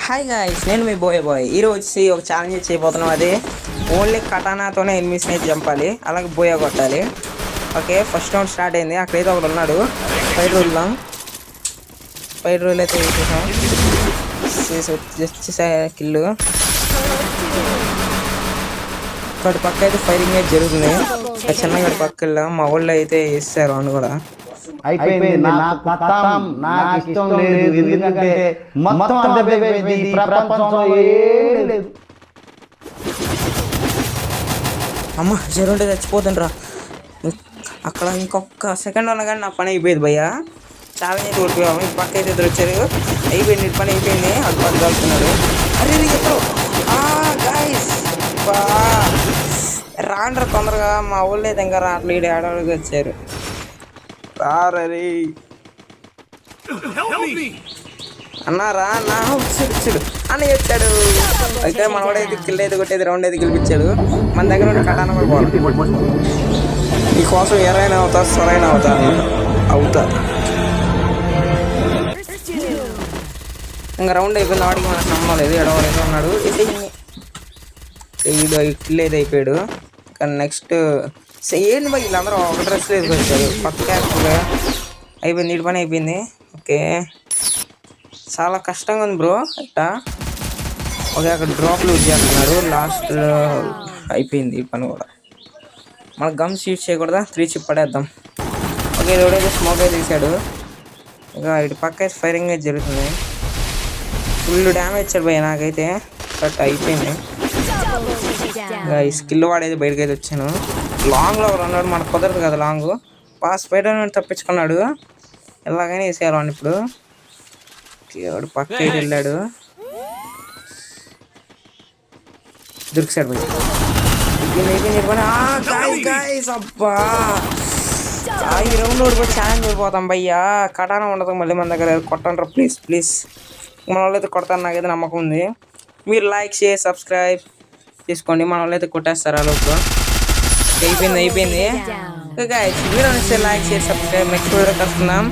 Hi guys, నేను మీ bye ఈరోజు వచ్చి ఒక ఛాలెంజ్ చేయబోతున్నాం. అది ఓన్లీ కటానాతోనే ఎనిమిస్ని అయితే చంపాలి, అలాగే బోయ కొట్టాలి. ఓకే, ఫస్ట్ రౌండ్ స్టార్ట్ అయింది. అక్కడైతే ఒకడు ఉన్నాడు. ఫైర్ రూల్ అయితే వచ్చేసా కిల్లు. ఒకటి పక్క అయితే ఫైరింగ్ అయితే జరుగుతుంది. చిన్నగా పక్క మా వాళ్ళు అయితే వేస్తారు అని కూడా అయిపోయింది. నాకు ఇష్టం లేదు, ఎందుకంటే మొత్తం అర్థమైపోయింది, ప్రపంచంలో ఏమీ లేదు. అమ్మ జరుంటే చచ్చిపోతుండ్రా. అక్కడ ఇంకొక సెకండ్ ఉన్నా కానీ నా పని అయిపోయింది భయ్య. ఛాలెంజ్ అయితే ఓడిపోయాము. ఈ పక్క అయితే ఇద్దరు వచ్చారు. అయిపోయింది, ఇటు పని అయిపోయింది. అది పని కలుపుతున్నారు. అరే ఎప్పుడు గాయస్ రాండ్రా తొందరగా. మా ఊళ్ళో అయితే ఇంకా రావట్లేదు. ఈడు ఏడవడికి వచ్చారు. రారీ అన్నారా నా వచ్చాడు అన్న వచ్చాడు. అయితే మనవాడైతే కిల్ అయితే కొట్టేది, రౌండ్ అయితే గెలిపించాడు. మన దగ్గర ఉంటే కటాన కూడా పోవాలి. నీకోసం ఎరైనా అవుతా, సరైన అవుతా. ఇంకా రౌండ్ అయిపోయింది. వాడికి మనకు నమ్మలేదు. ఎడవరైతే ఉన్నాడు. ఈడు కిల్ అయితే అయిపోయాడు. కానీ నెక్స్ట్ ఏంటి మరి వీళ్ళందరూ ఒక డ్రెస్లో వేసుకొచ్చారు. కొత్త క్యారెక్టర్ అయిపోయింది. ఇటు పని అయిపోయింది. ఓకే, చాలా కష్టంగా ఉంది బ్రో. అట్టా ఓకే, అక్కడ డ్రాప్ లూజ్ చేస్తున్నాడు. లాస్ట్ అయిపోయింది ఈ పని కూడా. మనకు గమ్స్ యూజ్ చేయకూడదా, 3 చిప్ పడేద్దాం. ఓకే, ఎవడైతే స్మోక్ అయితే తీసాడు. ఇంకా ఇటు పక్క అయితే ఫైరింగ్ అయితే జరుగుతుంది. ఫుల్ డ్యామేజ్ ఇచ్చాడు భయ్య నాకైతే. కట్ అయిపోయింది. ఈ స్కిల్ వాడేది బయటకు అయితే వచ్చాను. లాంగ్లో ఒకడు ఉన్నాడు, మనకు కుదరదు కదా లాంగ్. స్పైడర్ తప్పించుకున్నాడు. ఎలాగైనా వేసేయాలి వాడిని ఇప్పుడు. వాడు పక్క అయితే వెళ్ళాడు. దొరికిసాడు భయ్య. అబ్బా ఈ రౌండ్ కూడా ఛాలెంజ్ అయిపోతాం భయ్యా. కటానా ఉండదు మళ్ళీ మన దగ్గర. కొట్టండి ప్లీజ్. మన వాళ్ళు అయితే కొడతారు, నాకైతే నమ్మకం ఉంది. మీరు లైక్ షేర్ సబ్స్క్రైబ్ చేసుకోండి. మన వాళ్ళు అయితే కొట్టేస్తారు ఆ లోపు. అయిపోయింది. మీరు like share subscribe. Next video కలుస్తున్నాం.